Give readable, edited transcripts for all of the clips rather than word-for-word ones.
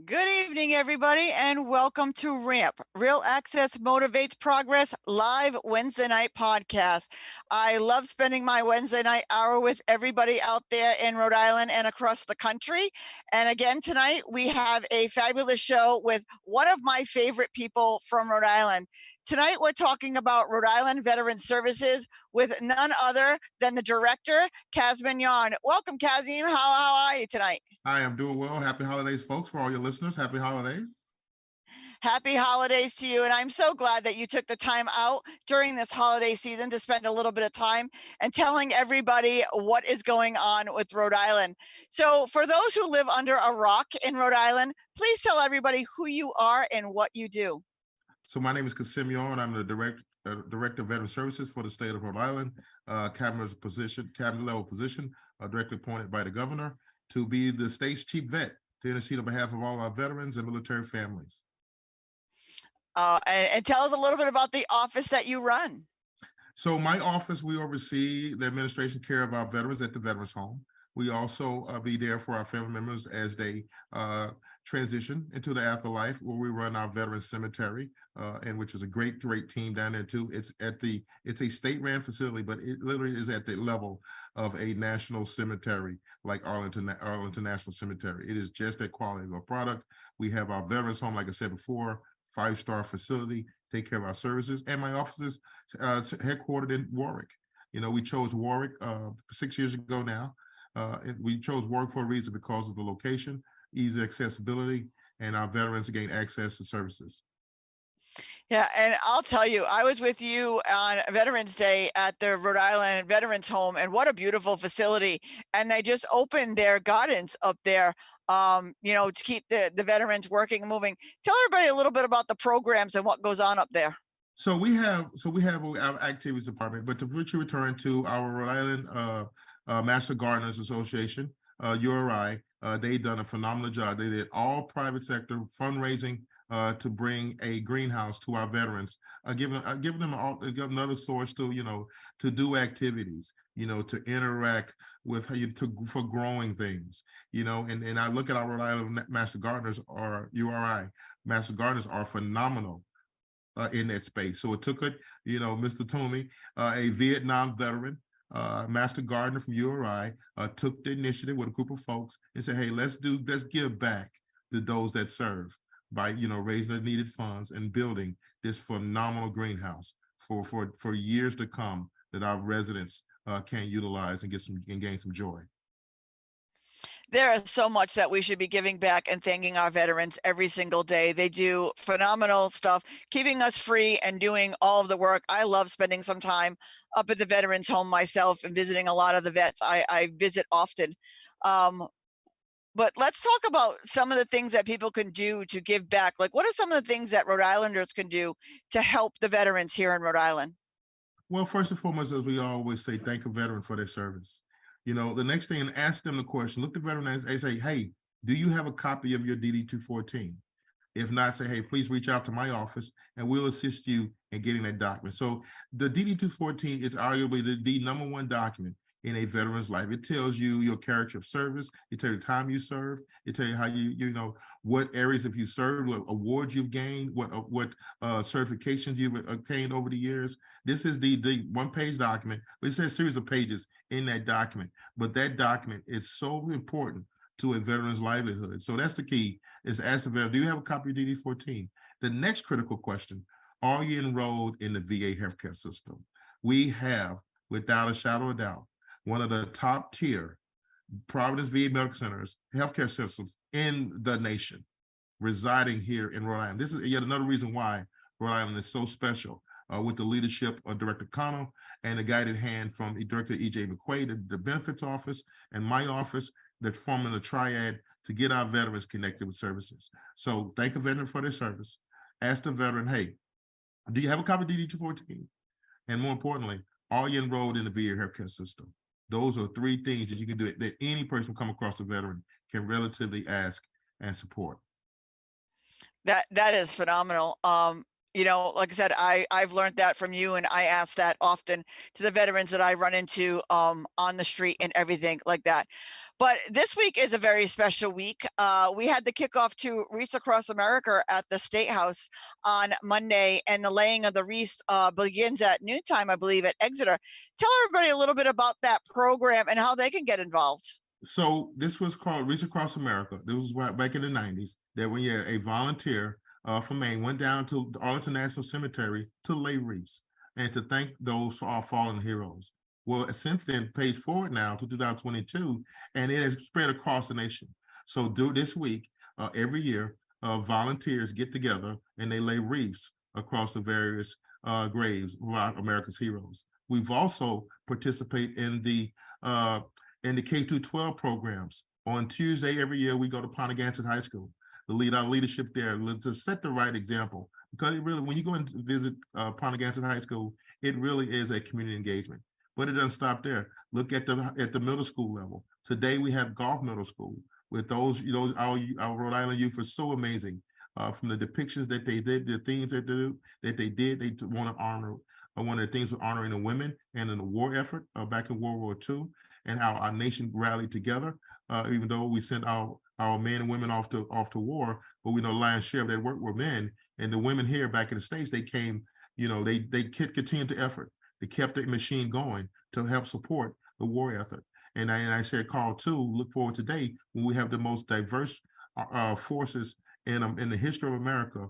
Good evening, everybody, and welcome to RAMP, Real Access Motivates Progress live Wednesday night podcast. I love spending my Wednesday night hour with everybody out there in Rhode Island and across the country. And again, tonight we have a fabulous show with one of my favorite people from Rhode Island. Tonight we're talking about Rhode Island Veteran Services with none other than the director, Kaz Mignon. Welcome, Kazim. How are you tonight? I am doing well. Happy holidays, folks, for all your listeners. Happy holidays. Happy holidays to you. And I'm so glad that you took the time out during this holiday season to spend a little bit of time and telling everybody what is going on with Rhode Island. So, for those who live under a rock in Rhode Island, please tell everybody who you are and what you do. So, my name is Kasim Yorn. I'm the Director of Veteran Services for the state of Rhode Island, cabinet level position, directly appointed by the governor to be the state's chief vet to intercede on behalf of all our veterans and military families. And tell us a little bit about the office that you run. So my office, we oversee the administration care of our veterans at the Veterans Home. We also be there for our family members as they transition into the afterlife, where we run our veteran cemetery, and which is a great team down there too. It's a state-ran facility, but it literally is at the level of a national cemetery like Arlington National Cemetery. It is just that quality of a product. We have our Veterans Home, like I said before, 5-star facility, take care of our services, and my office is headquartered in Warwick. You know, we chose Warwick 6 years ago now. We chose Warwick for a reason because of the location, easy accessibility, and our veterans gain access to services. Yeah, and I'll tell you, I was with you on Veterans Day at the Rhode Island Veterans Home, and what a beautiful facility. And they just opened their gardens up there, to keep the veterans working and moving. Tell everybody a little bit about the programs and what goes on up there. So we have our activities department, but to return to our Rhode Island Master Gardeners Association, URI, they done a phenomenal job. They did all private sector fundraising to bring a greenhouse to our veterans, giving them another source to do activities, to interact with for growing things, and I look at our Rhode Island Master Gardeners or URI. Master Gardeners are phenomenal in that space. So it took Mr. Toomey, a Vietnam veteran, Master Gardener from URI, took the initiative with a group of folks and said, hey, let's give back to those that serve by raising the needed funds and building this phenomenal greenhouse for years to come that our residents can utilize and gain some joy. There is so much that we should be giving back and thanking our veterans every single day. They do phenomenal stuff, keeping us free and doing all of the work. I love spending some time up at the Veterans Home myself and visiting a lot of the vets. I visit often. But let's talk about some of the things that people can do to give back. Like, what are some of the things that Rhode Islanders can do to help the veterans here in Rhode Island? Well, first and foremost, as we always say, thank a veteran for their service. The next thing, ask them the question, look the veteran and say, hey, do you have a copy of your DD-214? If not, say, hey, please reach out to my office and we'll assist you in getting that document. So the DD-214 is arguably the number one document in a veteran's life. It tells you your character of service. It tells you the time you served. It tells you how what areas if you served, what awards you've gained, what certifications you've obtained over the years. This is the one-page document, but it says a series of pages in that document. But that document is so important to a veteran's livelihood. So that's the key, is ask the veteran, do you have a copy of DD-14? The next critical question, are you enrolled in the VA healthcare system? We have, without a shadow of doubt, one of the top tier Providence VA medical centers, healthcare systems in the nation, residing here in Rhode Island. This is yet another reason why Rhode Island is so special, with the leadership of Director Connell and the guided hand from Director E.J. McQuaid, the benefits office, and my office, that's forming a triad to get our veterans connected with services. So thank a veteran for their service. Ask the veteran, hey, do you have a copy of DD-214? And more importantly, are you enrolled in the VA healthcare system? Those are three things that you can do that any person come across a veteran can relatively ask and support. That is phenomenal. You know, like I said, I've learned that from you, and I ask that often to the veterans that I run into on the street and everything like that. But this week is a very special week. We had the kickoff to Wreaths Across America at the State House on Monday, and the laying of the wreaths begins at noontime, I believe, at Exeter. Tell everybody a little bit about that program and how they can get involved. So this was called Reach Across America. This was back in the 90s that when a volunteer from Maine went down to the Arlington National Cemetery to lay wreaths and to thank those for our fallen heroes. Well, since then, page forward now to 2022, and it has spread across the nation. So this week, every year, volunteers get together and they lay wreaths across the various graves of America's heroes. We've also participated in the K through 12 programs. On Tuesday every year, we go to Pontiac High School to lead our leadership there, to set the right example. Because it really, when you go and visit Pontiac High School, it really is a community engagement. But it doesn't stop there. Look at the middle school level. Today we have Golf Middle School with those, our Rhode Island youth are so amazing. From the depictions that they did, the things that they did, they want to honor. One of the things was honoring the women and in the war effort back in World War II, and how our nation rallied together. Even though we sent our men and women off to war, but we know the lion's share of that work were men, and the women here back in the States, they came, they continued the effort. They kept the machine going to help support the war effort. And I said, call too, look forward today when we have the most diverse forces in the history of America.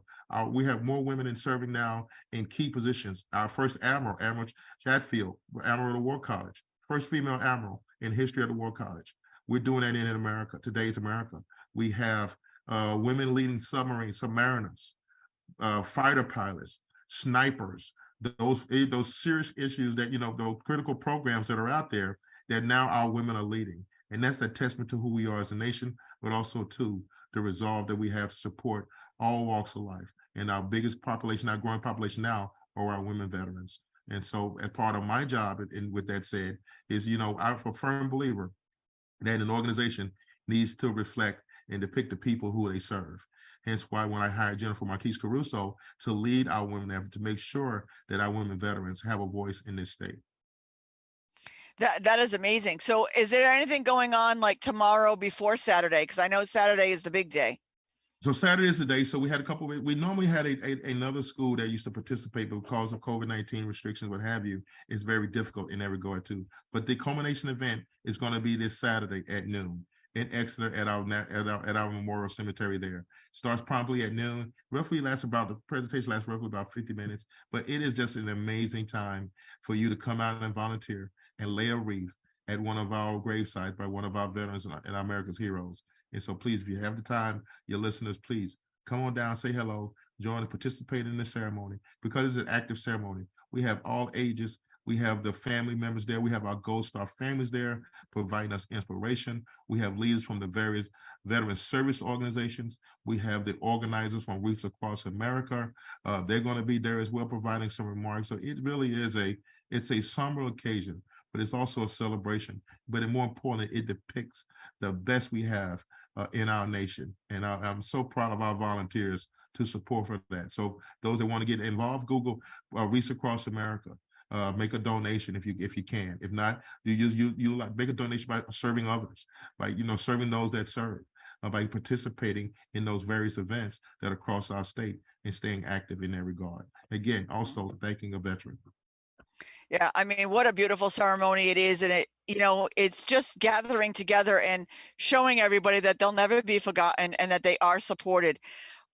We have more women in serving now in key positions. Our first admiral, Admiral Chatfield, Admiral of the War College, first female admiral in history of the War College. We're doing that in America, today's America. We have women leading submarines, submariners, fighter pilots, snipers, those serious issues that, those critical programs that are out there that now our women are leading. And that's a testament to who we are as a nation, but also to the resolve that we have to support all walks of life. And our biggest population, our growing population now, are our women veterans. And so as part of my job, and with that said, is, I'm a firm believer that an organization needs to reflect and depict the people who they serve. Hence why when I hired Jennifer Marquise Caruso to lead our women effort, to make sure that our women veterans have a voice in this state. That is amazing. So is there anything going on like tomorrow before Saturday? Because I know Saturday is the big day. So Saturday is the day. So we had we normally had another school that used to participate, but because of COVID-19 restrictions, what have you, it's very difficult in that regard too. But the culmination event is going to be this Saturday at noon in Exeter at our Memorial Cemetery there. Starts promptly at noon. The presentation lasts roughly about 50 minutes, but it is just an amazing time for you to come out and volunteer and lay a wreath at one of our gravesites by one of our veterans and America's heroes. And so please, if you have the time, your listeners, please come on down, say hello, join and participate in the ceremony, because it's an active ceremony. We have all ages. We have the family members there. We have our Gold Star families there providing us inspiration. We have leaders from the various veteran service organizations. We have the organizers from Wreaths Across America. They're going to be there as well, providing some remarks. So it really is it's a somber occasion, but it's also a celebration. But more importantly, it depicts the best we have in our nation. And I'm so proud of our volunteers to support for that. So those that want to get involved, Google Wreaths Across America. Make a donation if you can. If not, you make a donation by serving others, by serving those that serve, by participating in those various events that are across our state and staying active in that regard. Again, also thanking a veteran. Yeah, I mean, what a beautiful ceremony it is. And it's just gathering together and showing everybody that they'll never be forgotten and that they are supported.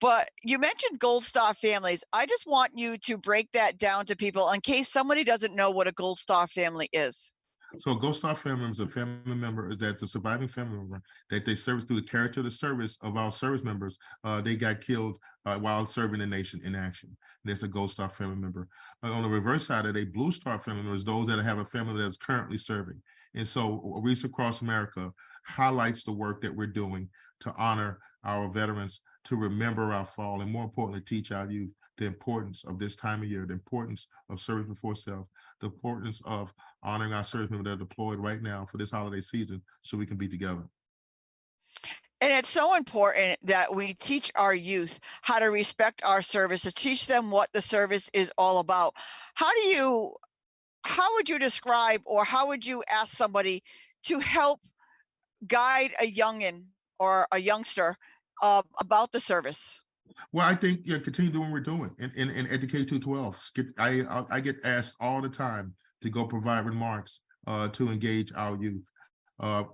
But you mentioned Gold Star families. I just want you to break that down to people in case somebody doesn't know what a Gold Star family is. So a Gold Star family member is a family member that's a surviving family member that they service through the character of the service of our service members. They got killed while serving the nation in action. That's a Gold Star family member. On the reverse side of it, a Blue Star family member is those that have a family that's currently serving. And so Wreaths Across America highlights the work that we're doing to honor our veterans, to remember our fall, and more importantly, teach our youth the importance of this time of year, the importance of service before self, the importance of honoring our service members that are deployed right now for this holiday season so we can be together. And it's so important that we teach our youth how to respect our service, to teach them what the service is all about. How would you describe, or how would you ask somebody to help guide a youngin or a youngster about the service? Well, I think continue doing what we're doing in Educate 212. I get asked all the time to go provide remarks to engage our youth.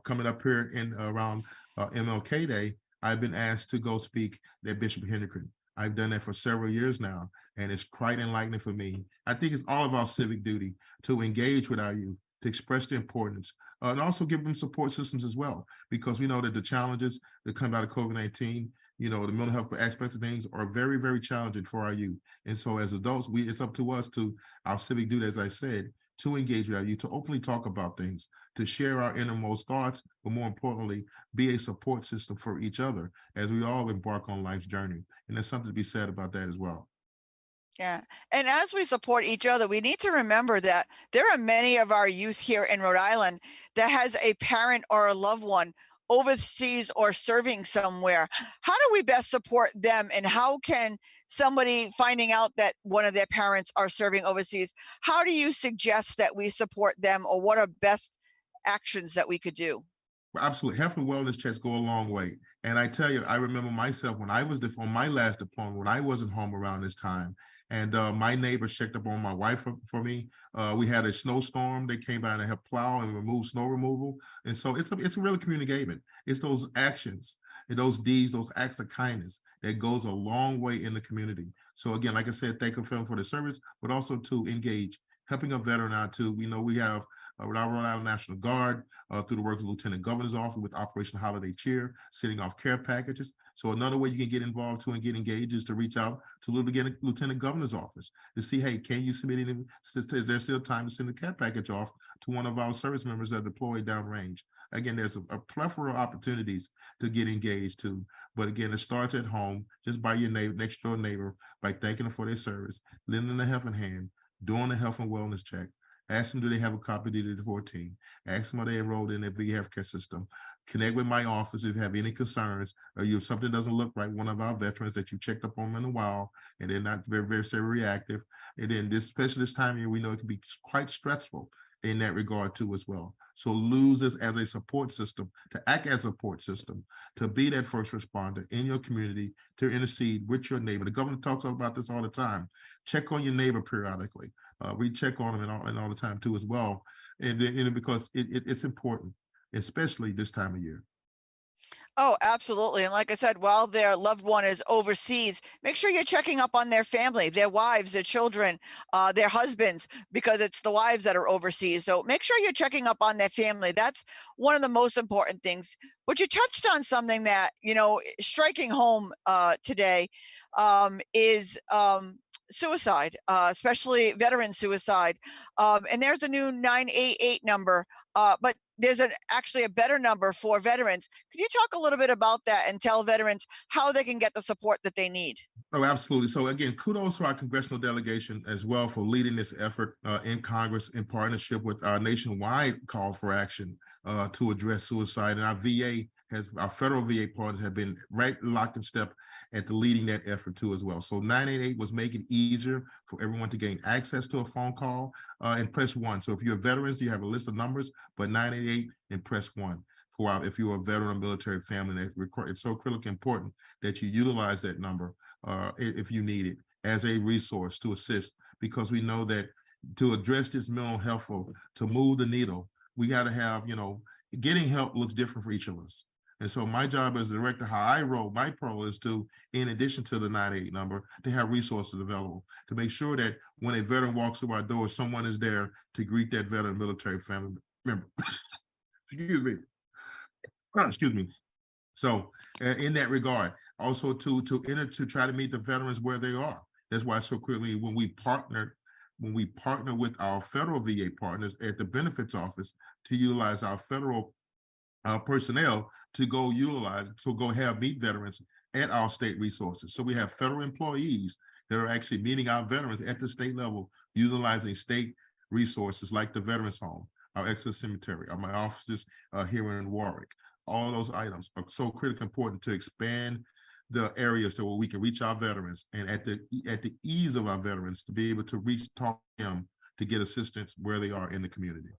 Coming up here in around MLK Day, I've been asked to go speak at Bishop Hendricken. I've done that for several years now, and it's quite enlightening for me. I think it's all of our civic duty to engage with our youth, to express the importance, and also give them support systems as well, because we know that the challenges that come out of COVID-19, the mental health aspects of things are very, very challenging for our youth. And so as adults, it's up to us, to our civic duty, as I said, to engage with our youth, to openly talk about things, to share our innermost thoughts, but more importantly, be a support system for each other as we all embark on life's journey. And there's something to be said about that as well. Yeah. And as we support each other, we need to remember that there are many of our youth here in Rhode Island that has a parent or a loved one overseas or serving somewhere. How do we best support them? And how can somebody finding out that one of their parents are serving overseas, how do you suggest that we support them, or what are best actions that we could do? Absolutely. Health and wellness checks go a long way. And I tell you, I remember myself when I was on my last deployment, when I wasn't home around this time, and my neighbors checked up on my wife for me. We had a snowstorm. They came by and helped plow and remove snow removal. And so it's a real community engagement. It's those actions and those deeds, those acts of kindness that goes a long way in the community. So again, like I said, thank you for the service, but also to engage, helping a veteran out too. We have with our Rhode Island National Guard, through the work of the Lieutenant Governor's Office with Operation Holiday Cheer, sending off care packages. So another way you can get involved too and get engaged is to reach out to the Lieutenant Governor's Office to see, hey, can you submit any, is there still time to send a care package off to one of our service members that are deployed downrange? Again, there's a plethora of opportunities to get engaged too. But again, it starts at home, just by your neighbor, next door neighbor, by thanking them for their service, lending a helping hand, doing a health and wellness check. Ask them, do they have a copy of DD 14? Ask them, are they enrolled in their VA healthcare system? Connect with my office if you have any concerns, or if something doesn't look right, one of our veterans that you checked up on in a while, and they're not very, very, very reactive. And then especially this time of year, we know it can be quite stressful in that regard too as well. So lose this as a support system, to act as a support system, to be that first responder in your community, to intercede with your neighbor. The governor talks about this all the time. Check on your neighbor periodically. We check on them and all the time too as well. And then because it's important, especially this time of year. Oh, absolutely. And like I said, while their loved one is overseas, make sure you're checking up on their family, their wives, their children, their husbands, because it's the wives that are overseas. So make sure you're checking up on their family. That's one of the most important things. But you touched on something that, striking home today is suicide, especially veteran suicide. And there's a new 988 number, but there's actually a better number for veterans. Can you talk a little bit about that and tell veterans how they can get the support that they need? Oh, absolutely. So again, kudos to our congressional delegation as well for leading this effort in Congress in partnership with our nationwide call for action to address suicide. And our federal VA partners have been right locked in step at the leading that effort too as well. So 988 was making it easier for everyone to gain access to a phone call and press 1. So if you're veterans, you have a list of numbers, but 988 and press 1. If you're a veteran or military family, it's so critically important that you utilize that number if you need it as a resource to assist, because we know that to address this mental health, to move the needle, we got to have, getting help looks different for each of us. And so my job as the director, how I roll my pro is to, in addition to the 988 number, to have resources available to make sure that when a veteran walks through our door, someone is there to greet that veteran military family member. Excuse me. Excuse me. So in that regard, also to try to meet the veterans where they are. That's why so quickly when we partner with our federal VA partners at the benefits office to utilize our federal personnel to go meet veterans at our state resources. So we have federal employees that are actually meeting our veterans at the state level, utilizing state resources like the Veterans Home, our Exeter Cemetery, my offices here in Warwick. all those items are so critically important to expand the areas to where we can reach our veterans, and at the ease of our veterans to be able to talk to them to get assistance where they are in the community.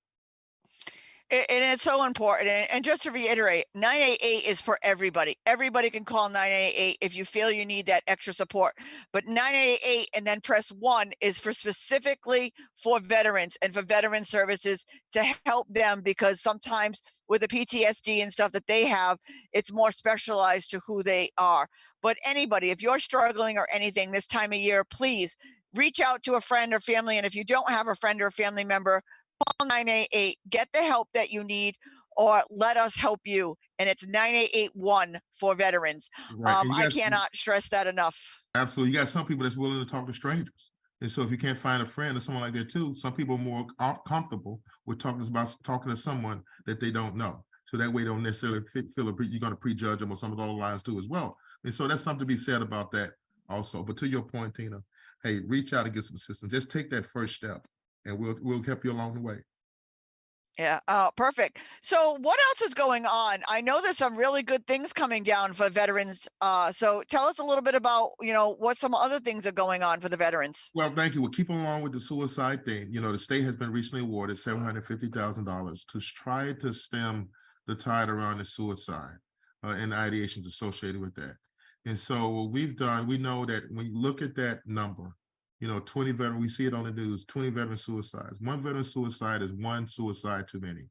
And it's so important. And just to reiterate, 988 is for everybody. Everybody can call 988 if you feel you need that extra support. But 988 and then press 1 is for specifically for veterans and for veteran services to help them, because sometimes with the PTSD and stuff that they have, it's more specialized to who they are. But anybody, if you're struggling or anything this time of year, please reach out to a friend or family. And if you don't have a friend or a family member, call 988, get the help that you need, or let us help you. And it's 9881 for veterans. Right. I cannot stress that enough. Absolutely. You got some people that's willing to talk to strangers. And so if you can't find a friend or someone like that too, some people are more comfortable with talking to someone that they don't know. So that way they don't necessarily feel you're going to prejudge them or some of those lines too as well. And so that's something to be said about that also. But to your point, Tina, hey, reach out and get some assistance. Just take that first step, and we'll help you along the way. Yeah, perfect. So what else is going on? I know there's some really good things coming down for veterans. So tell us a little bit about, what some other things are going on for the veterans. Well, thank you. We'll keep along with the suicide thing. The state has been recently awarded $750,000 to try to stem the tide around the suicide and the ideations associated with that. And so what we've done, we know that when you look at that number, 20 veterans, we see it on the news, 20 veteran suicides. One veteran suicide is one suicide too many.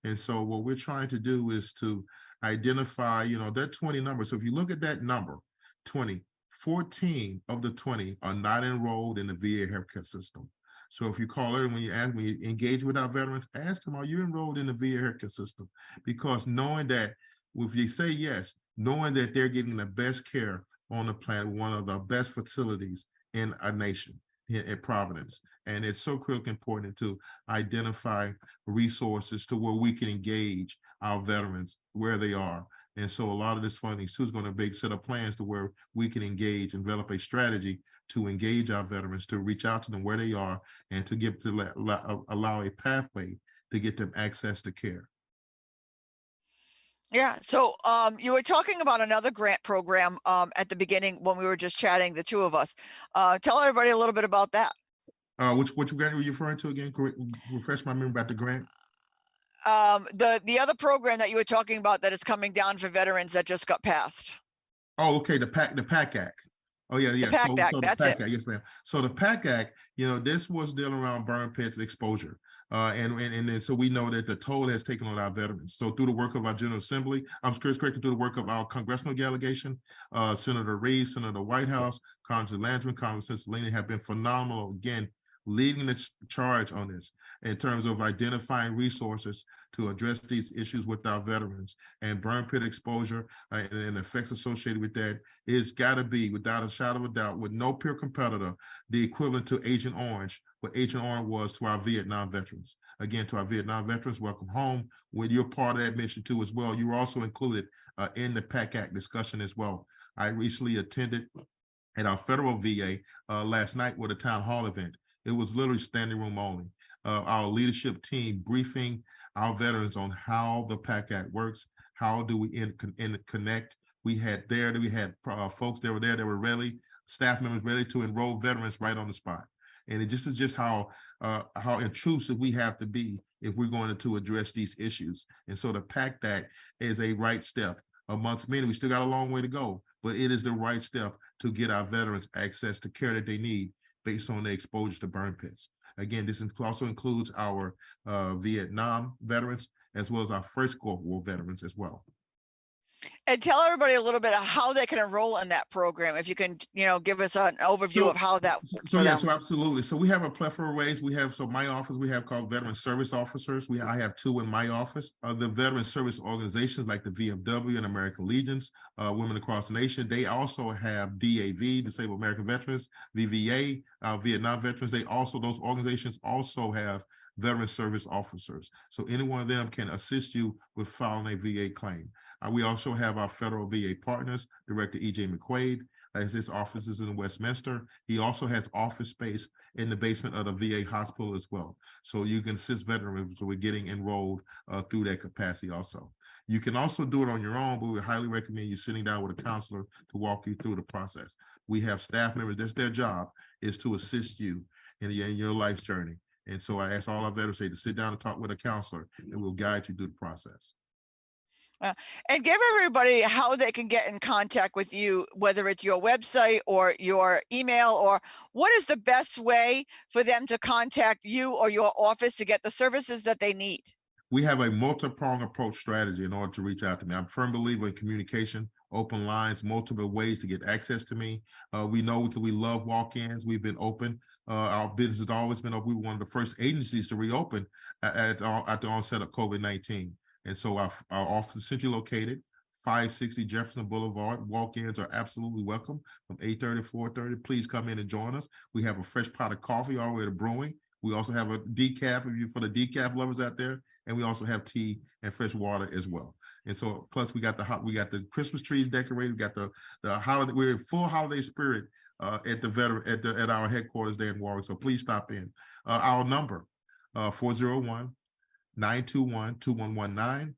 And so what we're trying to do is to identify, that 20 number. So if you look at that number, 20, 14 of the 20 are not enrolled in the VA healthcare system. So if you call it, when you engage with our veterans, ask them, are you enrolled in the VA healthcare system? Because knowing that, if you say yes, knowing that they're getting the best care on the planet, one of the best facilities in a nation, in Providence. And it's so critically important to identify resources to where we can engage our veterans where they are. And so a lot of this funding too is going to be set up plans to where we can engage and develop a strategy to engage our veterans, to reach out to them where they are, and to allow a pathway to get them access to care. Yeah. So you were talking about another grant program at the beginning when we were just chatting, the two of us. Tell everybody a little bit about that. Which grant were you referring to again? Refresh my memory about the grant. The other program that you were talking about that is coming down for veterans that just got passed. Oh, okay. The PACT Act. Oh yeah. The PACT Act, that's it. Yes, ma'am. So the PACT Act, this was dealing around burn pits exposure. And so we know that the toll has taken on our veterans. So through the work of our General Assembly, through the work of our congressional delegation, Senator Reid, Senator Whitehouse, Congressman Landry, Congressman Cicilline have been phenomenal, again, leading the charge on this in terms of identifying resources to address these issues with our veterans. And burn pit exposure and effects associated with that is got to be, without a shadow of a doubt, with no peer competitor, the equivalent to Agent Orange, what Agent Orange was to our Vietnam veterans. Again, to our Vietnam veterans, welcome home. When you're part of that mission too as well, you were also included in the PACT Act discussion as well. I recently attended at our federal VA last night with a town hall event. It was literally standing room only. Our leadership team briefing our veterans on how the PACT Act works, how do we connect. We had folks that were there that were ready, staff members ready to enroll veterans right on the spot. And it just is just how intrusive we have to be if we're going to address these issues. And so the PACT Act is a right step amongst many. We still got a long way to go, but it is the right step to get our veterans access to care that they need based on their exposure to burn pits. Again, this also includes our Vietnam veterans, as well as our first Gulf War veterans as well. And tell everybody a little bit of how they can enroll in that program. If you can, give us an overview of how that works. So absolutely. So we have a plethora of ways. My office, we have called Veteran Service Officers. I have two in my office. The veteran service organizations like the VFW and American Legions, Women Across the Nation, they also have DAV, Disabled American Veterans, VVA, Vietnam Veterans. Those organizations also have veteran service officers. So any one of them can assist you with filing a VA claim. We also have our federal VA partners, Director E.J. McQuaid, as his office is in Westminster. He also has office space in the basement of the VA hospital as well. So you can assist veterans with getting enrolled through that capacity also. You can also do it on your own, but we highly recommend you sitting down with a counselor to walk you through the process. We have staff members, that's their job, is to assist you in your life's journey. And so I ask all our veterans to sit down and talk with a counselor, and we'll guide you through the process. And give everybody how they can get in contact with you, whether it's your website or your email, or what is the best way for them to contact you or your office to get the services that they need? We have a multi-pronged approach strategy in order to reach out to me. I'm a firm believer in communication, open lines, multiple ways to get access to me. We know we love walk-ins. We've been open. Our business has always been open. We were one of the first agencies to reopen at the onset of COVID-19. And so our office is centrally located, 560 Jefferson Boulevard. Walk-ins are absolutely welcome from 8:30 to 4:30. Please come in and join us. We have a fresh pot of coffee all the way to brewing. We also have a decaf for the decaf lovers out there, and we also have tea and fresh water as well. And so, plus we got the Christmas trees decorated. We got the holiday. We're in full holiday spirit at our headquarters there in Warwick. So please stop in. Our number 401-921-2119.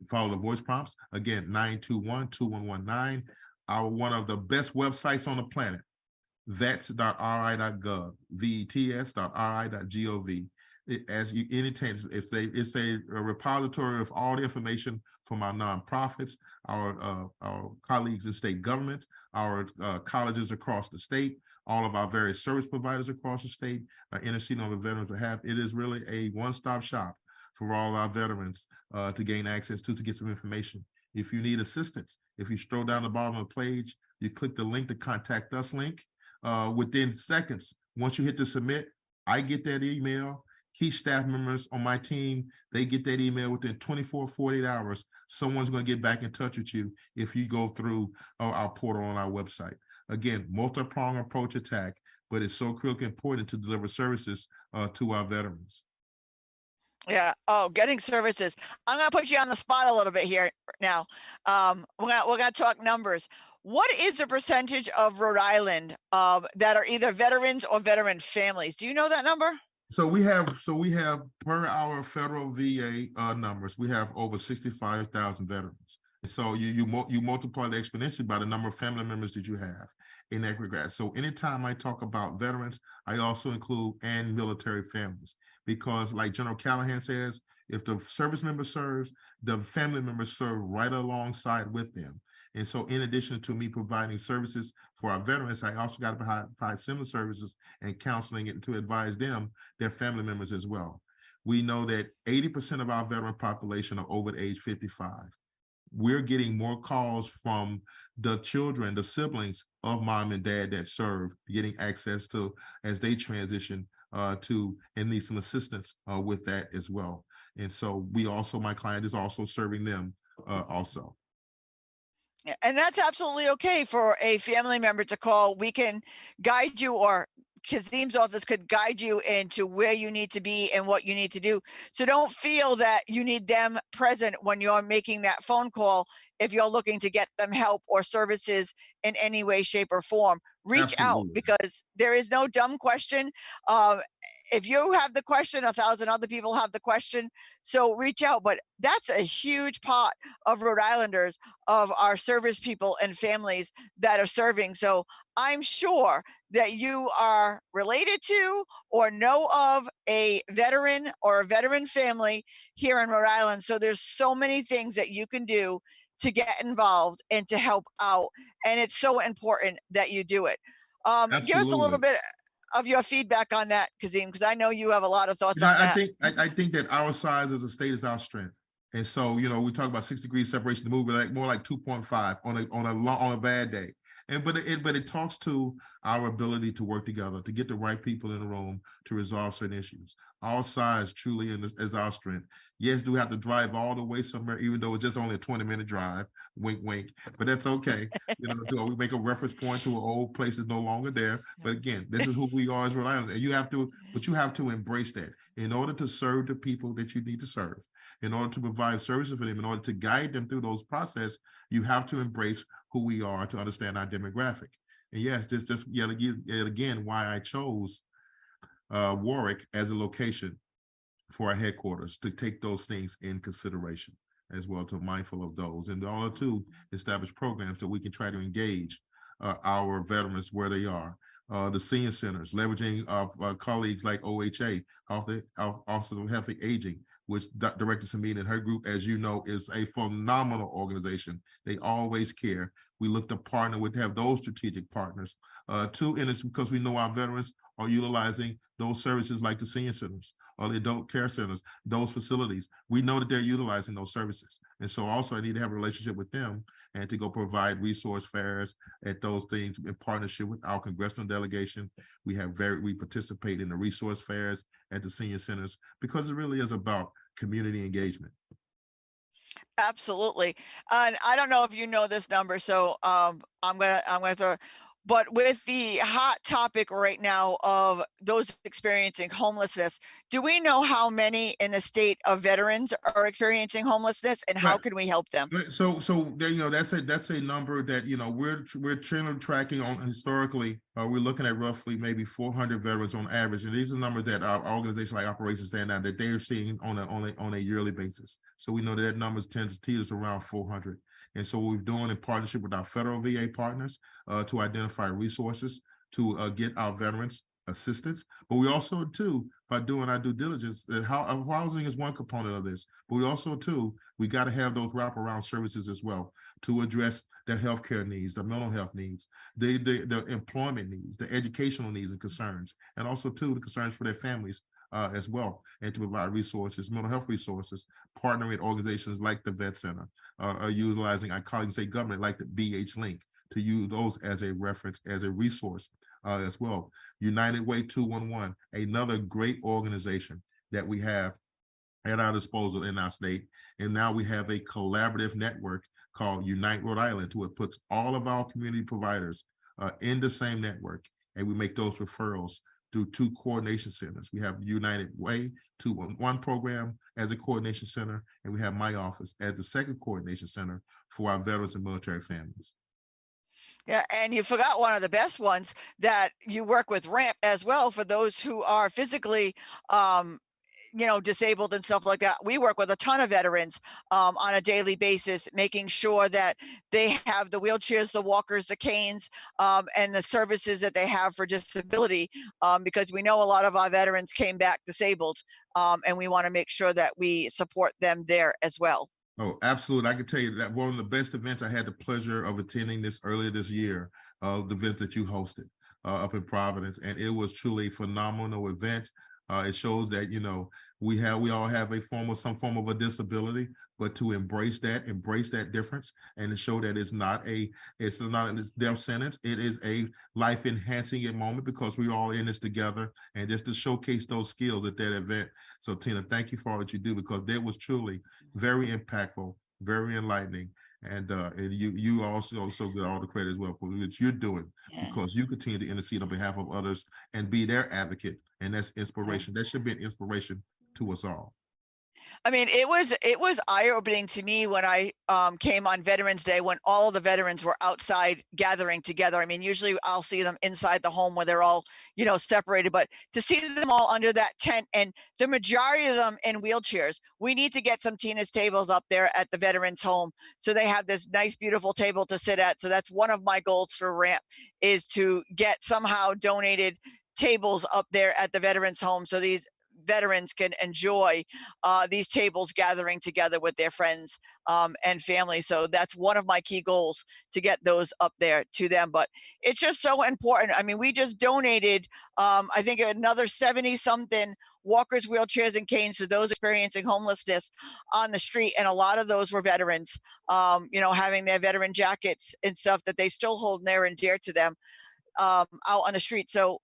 Follow the voice prompts. Again, 921-2119. Our one of the best websites on the planet, vets.ri.gov, vets.ri.gov. It's a repository of all the information from our nonprofits, our colleagues in state government, our colleges across the state, all of our various service providers across the state, interceding on the veterans' behalf. It is really a one-stop shop for all our veterans to gain access to get some information. If you need assistance, if you scroll down the bottom of the page, you click the link to contact us link. Within seconds, once you hit the submit, I get that email. Key staff members on my team, they get that email within 24, 48 hours. Someone's going to get back in touch with you if you go through our portal on our website. Again, multi-pronged approach attack, but it's so critically important to deliver services to our veterans. Yeah. Oh, getting services. I'm gonna put you on the spot a little bit here now. We're gonna talk numbers. What is the percentage of Rhode Island that are either veterans or veteran families? Do you know that number? So we have per our federal VA numbers, we have over 65,000 veterans. So you multiply that exponentially by the number of family members that you have in that regard. So anytime I talk about veterans, I also include and military families, because like General Callahan says, if the service member serves, the family members serve right alongside with them. And so in addition to me providing services for our veterans, I also got to provide similar services and counseling to advise them, their family members as well. We know that 80% of our veteran population are over age 55. We're getting more calls from the children, the siblings of mom and dad that serve, getting access to as they transition to and need some assistance with that as well. And so my client is also serving them also. And that's absolutely okay for a family member to call. We can guide you, or Kazim's office could guide you into where you need to be and what you need to do. So don't feel that you need them present when you're making that phone call. If you're looking to get them help or services in any way, shape, or form, reach out, because there is no dumb question. If you have the question, 1,000 other people have the question. So reach out. But that's a huge part of Rhode Islanders, of our service people and families that are serving. So I'm sure that you are related to or know of a veteran or a veteran family here in Rhode Island. So there's so many things that you can do to get involved and to help out. And it's so important that you do it. Give us a little bit of your feedback on that, Kazim, because I know you have a lot of thoughts on that. I think that our size as a state is our strength. And so, we talk about 6 degrees separation, the movie, like more like 2.5 on a bad day. But it talks to our ability to work together, to get the right people in the room to resolve certain issues. Our size truly is our strength. Yes, do have to drive all the way somewhere, even though it's just only a 20-minute drive, wink, wink, but that's okay. We make a reference point to an old place that's no longer there. But again, this is who we are as Rhode Island. And you have to embrace that in order to serve the people that you need to serve. In order to provide services for them, in order to guide them through those processes, you have to embrace who we are to understand our demographic. And yes, this just yet again why I chose Warwick as a location for our headquarters, to take those things in consideration. as well, to mindful of those, and all to establish programs so we can try to engage our veterans where they are. The senior centers, leveraging colleagues like OHA, Office of Healthy Aging, which Director Sameen and her group, as you know, is a phenomenal organization. They always care. We look to partner with, have those strategic partners. Two, and it's because we know our veterans are utilizing those services like the senior centers or the adult care centers, those facilities. We know that they're utilizing those services. And so also I need to have a relationship with them and to go provide resource fairs at those things in partnership with our congressional delegation. We participate in the resource fairs at the senior centers because it really is about community engagement. Absolutely. And I don't know if you know this number, so I'm gonna throw. But with the hot topic right now of those experiencing homelessness, do we know how many in the state of veterans are experiencing homelessness, and how Right. can we help them? So there, that's a number that we're tracking on historically. We're looking at roughly maybe 400 veterans on average, and these are numbers that our organization like Operations Stand Out that they are seeing on a yearly basis. So we know that numbers tends to teeters around 400. And so what we're doing in partnership with our federal VA partners to identify resources to get our veterans assistance, but we also too, by doing our due diligence, that housing is one component of this, but we also too, we got to have those wraparound services as well to address their healthcare needs, the mental health needs, the employment needs, the educational needs and concerns, and also too the concerns for their families as well, and to provide resources, mental health resources, partnering with organizations like the Vet Center, utilizing our colleagues state government like the BH Link to use those as a reference, as a resource as well. United Way 211, another great organization that we have at our disposal in our state. And now we have a collaborative network called Unite Rhode Island, who puts all of our community providers in the same network, and we make those referrals through 2 coordination centers. We have United Way 211 program as a coordination center, and we have my office as the second coordination center for our veterans and military families. Yeah, and you forgot one of the best ones, that you work with RAMP as well for those who are physically disabled and stuff like that. We work with a ton of veterans on a daily basis, making sure that they have the wheelchairs, the walkers, the canes, and the services that they have for disability, because we know a lot of our veterans came back disabled, and we want to make sure that we support them there as well. Oh, absolutely. I can tell you that one of the best events, I had the pleasure of attending this earlier this year, the event that you hosted up in Providence, and it was truly a phenomenal event. It shows that, we all have some form of a disability, but to embrace that difference, and to show that it's not a death sentence. It is a life enhancing moment, because we're all in this together, and just to showcase those skills at that event. So Tina, thank you for all that you do, because that was truly very impactful, very enlightening. And you also get all the credit as well for what you're doing, because you continue to intercede on behalf of others and be their advocate, and that's inspiration. That should be an inspiration to us all. I mean, it was eye-opening to me when I came on Veterans Day, when all the veterans were outside gathering together. I mean, usually I'll see them inside the home where they're all, separated, but to see them all under that tent, and the majority of them in wheelchairs. We need to get some Tina's tables up there at the veterans home, so they have this nice, beautiful table to sit at. So that's one of my goals for RAMP, is to get somehow donated tables up there at the veterans home, so these veterans can enjoy these tables gathering together with their friends and family. So that's one of my key goals, to get those up there to them. But it's just so important. I mean, we just donated, I think, another 70 something walkers, wheelchairs, and canes to those experiencing homelessness on the street. And a lot of those were veterans, having their veteran jackets and stuff that they still hold near and dear to them out on the street. So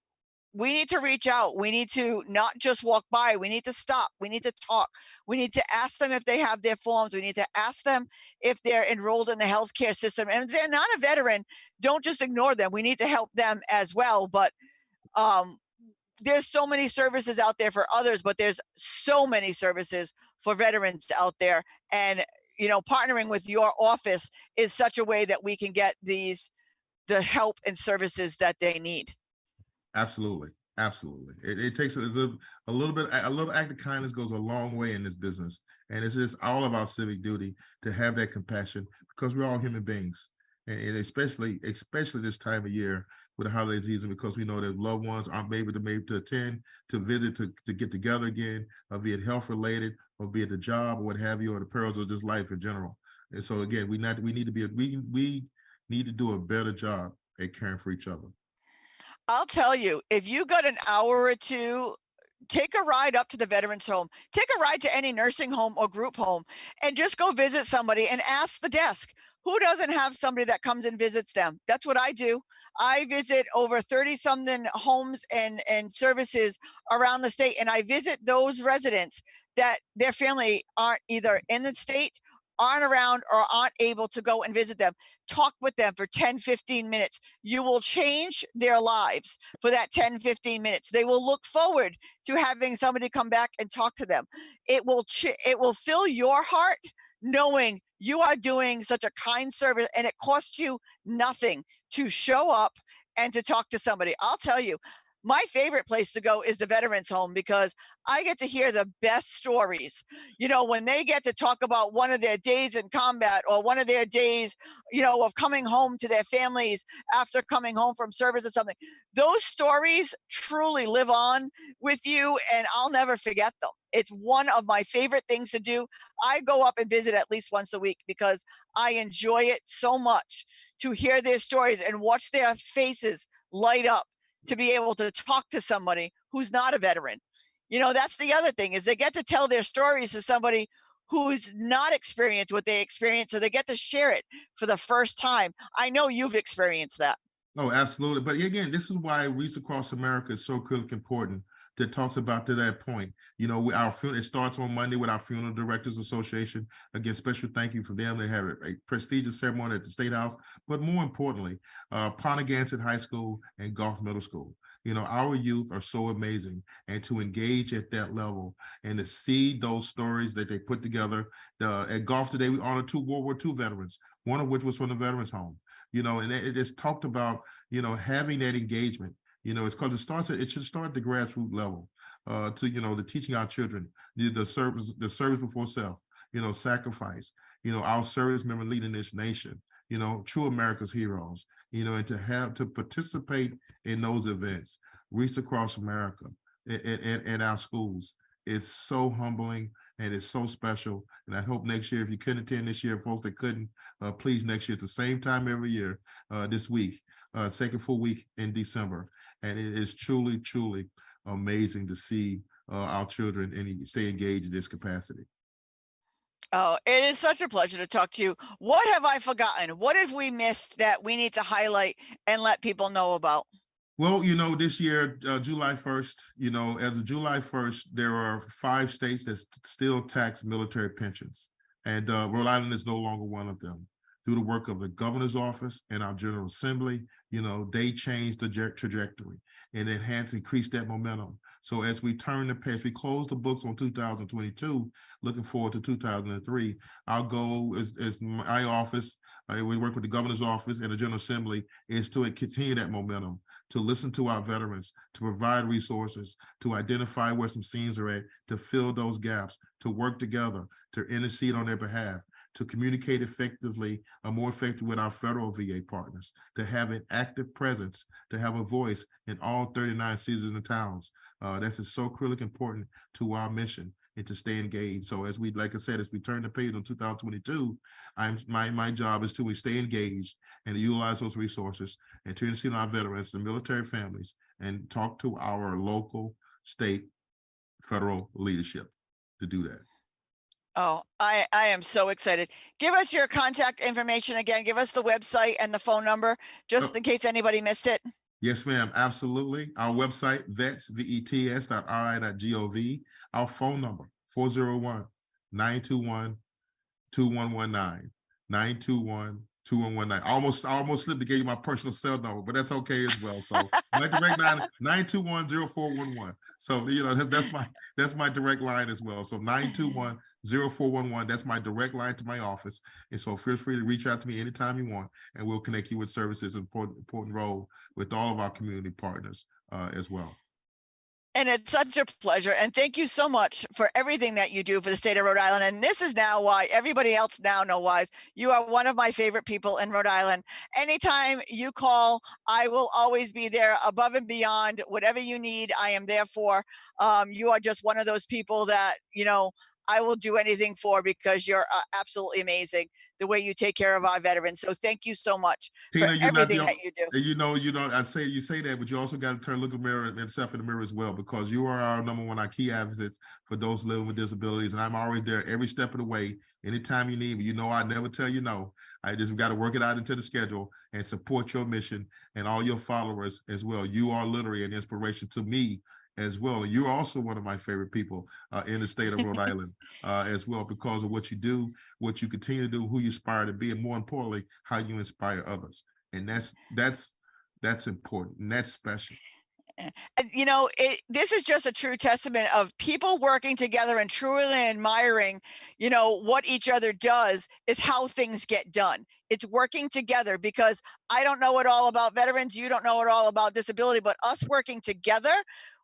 we need to reach out. We need to not just walk by. We need to stop. We need to talk. We need to ask them if they have their forms. We need to ask them if they're enrolled in the healthcare system. And if they're not a veteran, don't just ignore them. We need to help them as well. But there's so many services out there for others, but there's so many services for veterans out there. And, partnering with your office is such a way that we can get the help and services that they need. Absolutely. Absolutely. It takes a little act of kindness goes a long way in this business. And it's just all of our civic duty to have that compassion because we're all human beings. And especially this time of year with the holiday season, because we know that loved ones aren't able to attend, to visit, to get together again, be it health related, or be it the job or what have you, or the perils of just life in general. And so again, we need to do a better job at caring for each other. I'll tell you, if you got an hour or two, take a ride up to the veterans home, take a ride to any nursing home or group home, and just go visit somebody and ask the desk, who doesn't have somebody that comes and visits them? That's what I do. I visit over 30 something homes and services around the state, and I visit those residents that their family aren't either in the state, aren't around, or aren't able to go and visit them. Talk with them for 10, 15 minutes. You will change their lives for that 10, 15 minutes. They will look forward to having somebody come back and talk to them. It will fill your heart knowing you are doing such a kind service, and it costs you nothing to show up and to talk to somebody. I'll tell you, my favorite place to go is the veterans home because I get to hear the best stories. You know, when they get to talk about one of their days in combat or one of their days, you know, of coming home to their families after coming home from service or something. Those stories truly live on with you, and I'll never forget them. It's one of my favorite things to do. I go up and visit at least once a week because I enjoy it so much to hear their stories and watch their faces light up to be able to talk to somebody who's not a veteran. You know, that's the other thing is they get to tell their stories to somebody who's not experienced what they experienced, so they get to share it for the first time. I know you've experienced that. Oh, absolutely. But again, this is why Reach Across America is so critically important, that talks about to that point. You know, it starts on Monday with our Funeral Directors Association. Again, special thank you for them. They have a prestigious ceremony at the State House, but more importantly, Ponagansett High School and Gulf Middle School. You know, our youth are so amazing, and to engage at that level and to see those stories that they put together. At Gulf today, we honored 2 World War II veterans, one of which was from the Veterans Home. You know, and it is talked about, you know, having that engagement. You know, it's because it should start at the grassroots level, to, you know, the teaching our children the service before self, you know, sacrifice, you know, our service member leading this nation, you know, true America's heroes, you know, and to participate in those events, Reach Across America in our schools. It's so humbling and it's so special. And I hope next year, if you couldn't attend this year, folks that couldn't, please next year at the same time every year, this week, second full week in December. And it is truly, truly amazing to see our children and stay engaged in this capacity. Oh, it is such a pleasure to talk to you. What have I forgotten? What have we missed that we need to highlight and let people know about? Well, you know, this year, July 1st, you know, as of July 1st, there are 5 states that still tax military pensions. And Rhode Island is no longer one of them. Through the work of the governor's office and our General Assembly, you know, they changed the trajectory and increased that momentum. So as we turn the page, we close the books on 2022, looking forward to 2003. Our goal is my office, we work with the governor's office and the General Assembly, is to continue that momentum, to listen to our veterans, to provide resources, to identify where some seams are at, to fill those gaps, to work together, to intercede on their behalf, to communicate effectively, more effective with our federal VA partners, to have an active presence, to have a voice in all 39 cities and towns. That's just so critically important to our mission and to stay engaged. So as like I said, as we turn the page on 2022, my job is to stay engaged and to utilize those resources and to intercede on our veterans and military families and talk to our local, state, federal leadership to do that. Oh, I am so excited. Give us your contact information again. Give us the website and the phone number, just in case anybody missed it. Yes, ma'am. Absolutely. Our website, vets.ri.gov. Our phone number, 401-921-2119. 921-2119. I almost slipped to give you my personal cell number, but that's okay as well. So my direct line, 921-0411. So, you know, that's my direct line as well. So 921-0411, that's my direct line to my office. And so feel free to reach out to me anytime you want, and we'll connect you with services, important role with all of our community partners as well. And it's such a pleasure. And thank you so much for everything that you do for the state of Rhode Island. And this is now why everybody else now knows why you are one of my favorite people in Rhode Island. Anytime you call, I will always be there above and beyond whatever you need. I am there for. You are just one of those people that, I will do anything for because you're absolutely amazing the way you take care of our veterans. So thank you so much for Tina, you're not the everything that you do. you know. I say you say that, but you also got to turn look in the mirror and yourself in the mirror as well, because you are our number one, our key advocates for those living with disabilities, and I'm always there every step of the way. Anytime you need me, you know I never tell you no. I just got to work it out into the schedule and support your mission and all your followers as well. You are literally an inspiration to me as well. You're also one of my favorite people in the state of Rhode Island as well, because of what you do, what you continue to do, who you aspire to be, and more importantly, how you inspire others. And that's important and that's special. And this is just a true testament of people working together and truly admiring, what each other does is how things get done. It's working together, because I don't know it all about veterans, you don't know it all about disability, but us working together,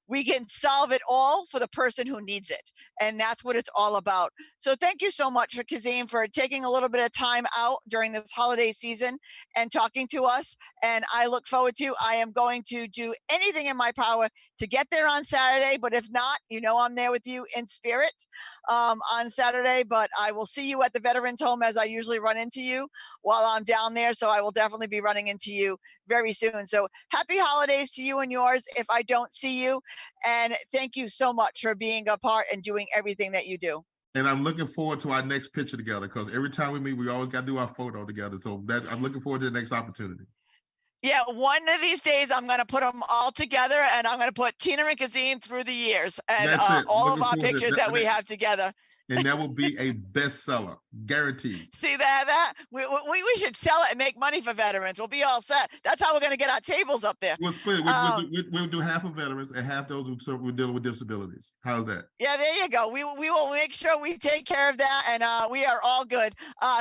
we can solve it all for the person who needs it. And that's what it's all about. So thank you so much, Kazim, for taking a little bit of time out during this holiday season and talking to us. And I look forward to, I am going to do anything in my power to get there on Saturday. But if not, I'm there with you in spirit on Saturday. But I will see you at the Veterans Home, as I usually run into you while I'm down there. So I will definitely be running into you very soon. So happy holidays to you and yours if I don't see you. And thank you so much for being a part and doing everything that you do. And I'm looking forward to our next picture together, because every time we meet, we always got to do our photo together. So I'm looking forward to the next opportunity. Yeah, one of these days I'm going to put them all together, and I'm going to put Tina and Kazim through the years and all of our pictures that we have together. And that will be a bestseller, guaranteed. See that? We should sell it and make money for veterans. We'll be all set. That's how we're going to get our tables up there. We'll split. We'll do half of veterans and half those who are dealing with disabilities. How's that? Yeah, there you go. We will make sure we take care of that, and we are all good.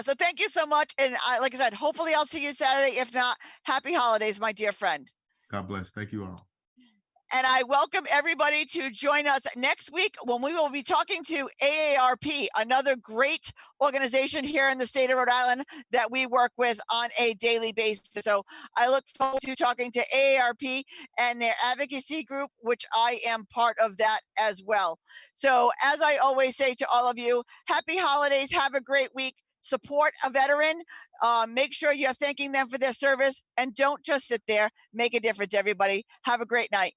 So thank you so much. And like I said, hopefully I'll see you Saturday. If not, happy holidays, my dear friend. God bless. Thank you all. And I welcome everybody to join us next week when we will be talking to AARP, another great organization here in the state of Rhode Island that we work with on a daily basis. So I look forward to talking to AARP and their advocacy group, which I am part of that as well. So as I always say to all of you, happy holidays, have a great week. Support a veteran, make sure you're thanking them for their service, and don't just sit there. Make a difference, everybody. Have a great night.